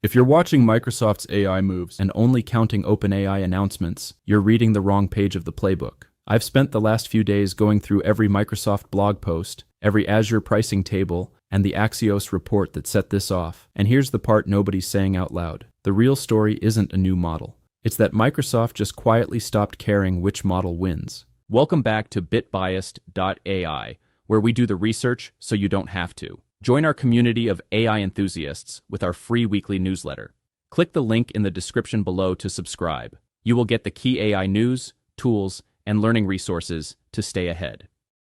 If you're watching Microsoft's AI moves and only counting OpenAI announcements, you're reading the wrong page of the playbook. I've spent the last few days going through every Microsoft blog post, every Azure pricing table, and the Axios report that set this off. And here's the part nobody's saying out loud. The real story isn't a new model. It's that Microsoft just quietly stopped caring which model wins. Welcome back to bitbiased.ai, where we do the research so you don't have to. Join our community of AI enthusiasts with our free weekly newsletter. Click the link in the description below to subscribe. You will get the key AI news, tools, and learning resources to stay ahead.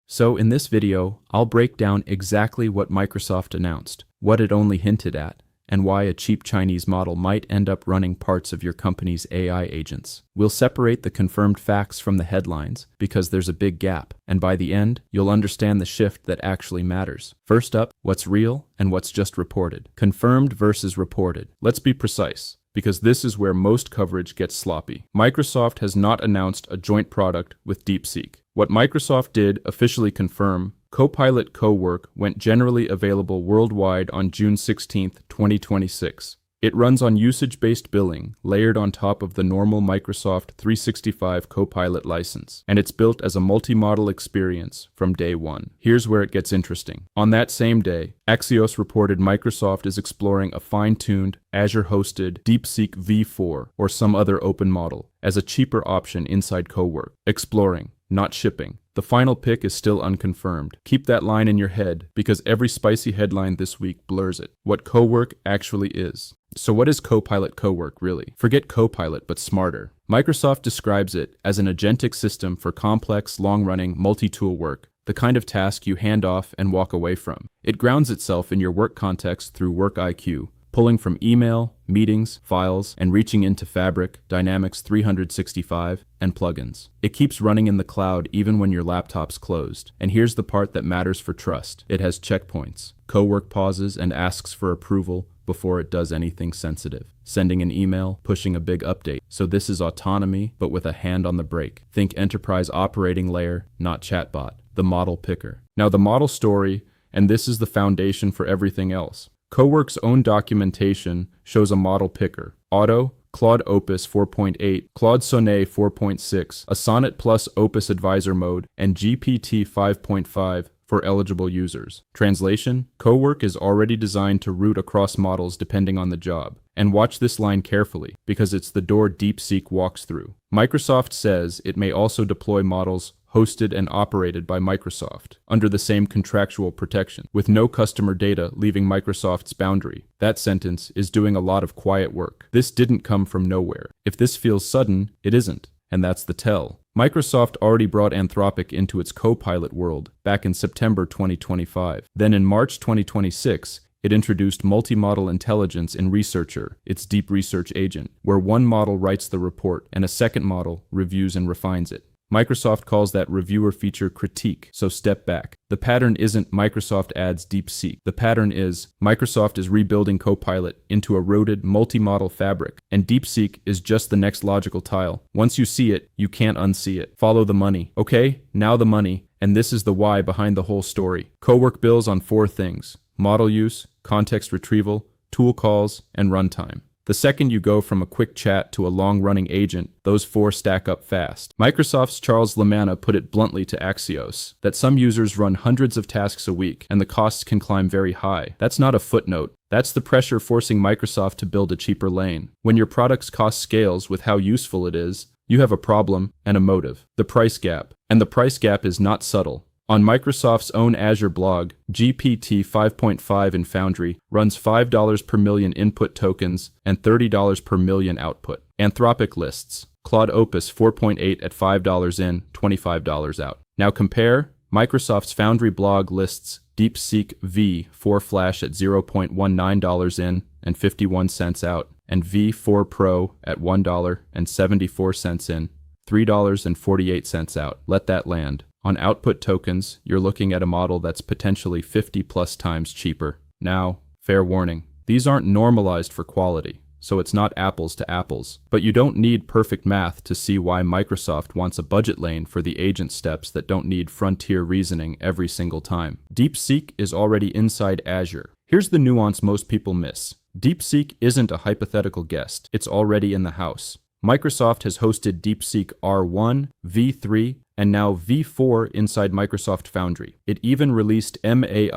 So in this video, I'll break down exactly what Microsoft announced, what it only hinted at, and why a cheap Chinese model might end up running parts of your company's AI agents. We'll separate the confirmed facts from the headlines because there's a big gap, and by the end, you'll understand the shift that actually matters. First up, what's real and what's just reported. Confirmed versus reported. Let's be precise, because this is where most coverage gets sloppy. Microsoft has not announced a joint product with DeepSeek. What Microsoft did officially confirm, Copilot Cowork went generally available worldwide on June 16, 2026. It runs on usage-based billing, layered on top of the normal Microsoft 365 Copilot license, and it's built as a multi-model experience from day one. Here's where it gets interesting. On that same day, Axios reported Microsoft is exploring a fine-tuned, Azure-hosted DeepSeek V4 or some other open model as a cheaper option inside Cowork. Exploring, not shipping. The final pick is still unconfirmed. Keep that line in your head because every spicy headline this week blurs it. What Cowork actually is. So what is Copilot Cowork really? Forget Copilot, but smarter. Microsoft describes it as an agentic system for complex, long-running, multi-tool work, the kind of task you hand off and walk away from. It grounds itself in your work context through Work IQ, pulling from email, meetings, files, and reaching into Fabric, Dynamics 365, and plugins. It keeps running in the cloud even when your laptop's closed. And here's the part that matters for trust. It has checkpoints. Cowork pauses and asks for approval before it does anything sensitive. Sending an email, pushing a big update. So this is autonomy, but with a hand on the brake. Think enterprise operating layer, not chatbot. The model picker. Now the model story, and this is the foundation for everything else. Cowork's own documentation shows a model picker. Auto, Claude Opus 4.8, Claude Sonnet 4.6, a Sonnet plus Opus Advisor mode, and GPT 5.5 for eligible users. Translation: Cowork is already designed to route across models depending on the job. And watch this line carefully, because it's the door DeepSeek walks through. Microsoft says it may also deploy models hosted and operated by Microsoft, under the same contractual protection, with no customer data leaving Microsoft's boundary. That sentence is doing a lot of quiet work. This didn't come from nowhere. If this feels sudden, it isn't, and that's the tell. Microsoft already brought Anthropic into its Copilot world back in September 2025. Then in March 2026, it introduced multi-model intelligence in Researcher, its deep research agent, where one model writes the report and a second model reviews and refines it. Microsoft calls that reviewer feature critique, so step back. The pattern isn't Microsoft adds DeepSeek. The pattern is Microsoft is rebuilding Copilot into a roaded multi-model fabric, and DeepSeek is just the next logical tile. Once you see it, you can't unsee it. Follow the money. Okay, now the money, and this is the why behind the whole story. Cowork builds on 4 things: model use, context retrieval, tool calls, and runtime. The second you go from a quick chat to a long-running agent, those 4 stack up fast. Microsoft's Charles Lamanna put it bluntly to Axios, that some users run hundreds of tasks a week, and the costs can climb very high. That's not a footnote. That's the pressure forcing Microsoft to build a cheaper lane. When your product's cost scales with how useful it is, you have a problem and a motive. The price gap. And the price gap is not subtle. On Microsoft's own Azure blog, GPT 5.5 in Foundry runs $5 per million input tokens and $30 per million output. Anthropic lists Claude Opus 4.8 at $5 in, $25 out. Now compare, Microsoft's Foundry blog lists DeepSeek V4 Flash at $0.19 in and 51 cents out, and V4 Pro at $1.74 in, $3.48 out. Let that land. On output tokens, you're looking at a model that's potentially 50 plus times cheaper. Now, fair warning, these aren't normalized for quality, so it's not apples to apples. But you don't need perfect math to see why Microsoft wants a budget lane for the agent steps that don't need frontier reasoning every single time. DeepSeek is already inside Azure. Here's the nuance most people miss. DeepSeek isn't a hypothetical guest, it's already in the house. Microsoft has hosted DeepSeek R1, V3, and now V4 inside Microsoft Foundry. It even released MAI-DS-R1,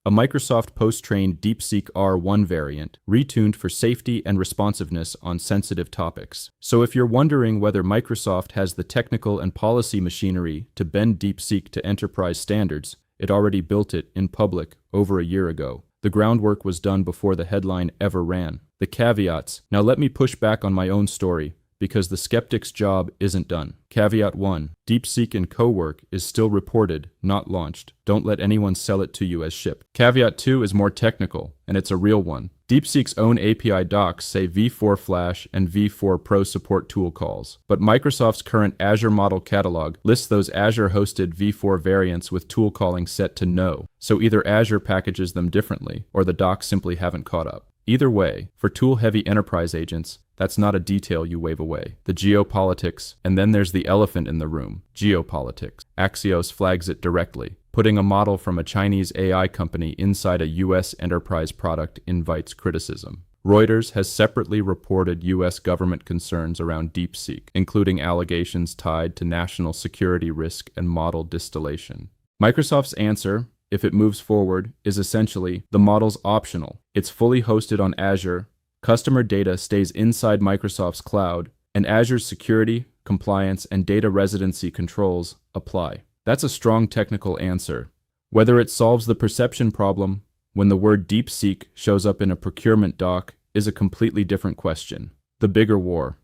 a Microsoft post-trained DeepSeek R1 variant, retuned for safety and responsiveness on sensitive topics. So if you're wondering whether Microsoft has the technical and policy machinery to bend DeepSeek to enterprise standards, it already built it in public over a year ago. The groundwork was done before the headline ever ran. The caveats. Now let me push back on my own story, because the skeptic's job isn't done. Caveat 1. DeepSeek and Cowork is still reported, not launched. Don't let anyone sell it to you as shipped. Caveat 2 is more technical, and it's a real one. DeepSeek's own API docs say V4 Flash and V4 Pro support tool calls, but Microsoft's current Azure model catalog lists those Azure-hosted V4 variants with tool calling set to no, so either Azure packages them differently, or the docs simply haven't caught up. Either way, for tool-heavy enterprise agents, that's not a detail you wave away. The geopolitics, and then there's the elephant in the room, geopolitics. Axios flags it directly. Putting a model from a Chinese AI company inside a US enterprise product invites criticism. Reuters has separately reported US government concerns around DeepSeek, including allegations tied to national security risk and model distillation. Microsoft's answer, if it moves forward, is essentially the model's optional. It's fully hosted on Azure, customer data stays inside Microsoft's cloud, and Azure's security, compliance, and data residency controls apply. That's a strong technical answer. Whether it solves the perception problem when the word DeepSeek shows up in a procurement doc is a completely different question. The bigger war.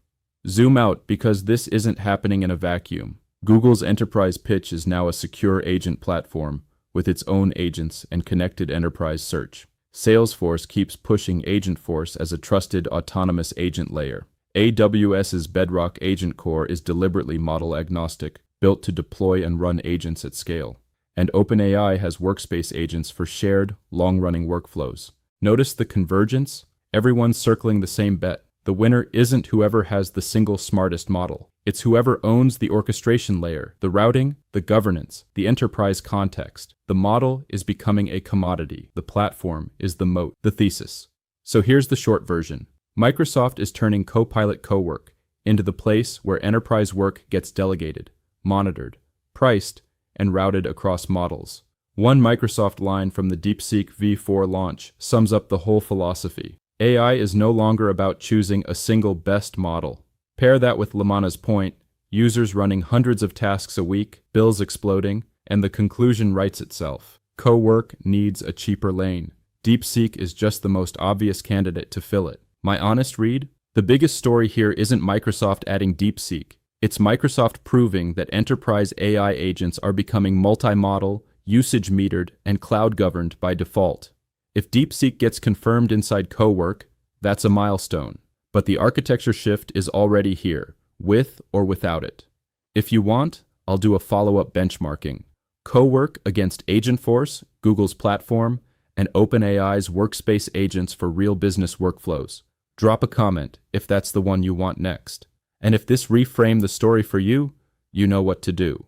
Zoom out, because this isn't happening in a vacuum. Google's enterprise pitch is now a secure agent platform with its own agents and connected enterprise search. Salesforce keeps pushing Agentforce as a trusted autonomous agent layer. AWS's Bedrock Agent Core is deliberately model agnostic, built to deploy and run agents at scale. And OpenAI has workspace agents for shared, long-running workflows. Notice the convergence? Everyone's circling the same bet. The winner isn't whoever has the single smartest model. It's whoever owns the orchestration layer, the routing, the governance, the enterprise context. The model is becoming a commodity. The platform is the moat, the thesis. So here's the short version. Microsoft is turning Copilot Cowork into the place where enterprise work gets delegated, monitored, priced, and routed across models. One Microsoft line from the DeepSeek V4 launch sums up the whole philosophy. AI is no longer about choosing a single best model. Pair that with Lamana's point, users running hundreds of tasks a week, bills exploding, and the conclusion writes itself. Cowork needs a cheaper lane. DeepSeek is just the most obvious candidate to fill it. My honest read? The biggest story here isn't Microsoft adding DeepSeek. It's Microsoft proving that enterprise AI agents are becoming multi-model, usage-metered, and cloud-governed by default. If DeepSeek gets confirmed inside Cowork, that's a milestone. But the architecture shift is already here, with or without it. If you want, I'll do a follow-up benchmarking. Cowork against Agentforce, Google's platform, and OpenAI's workspace agents for real business workflows. Drop a comment if that's the one you want next. And if this reframed the story for you, you know what to do.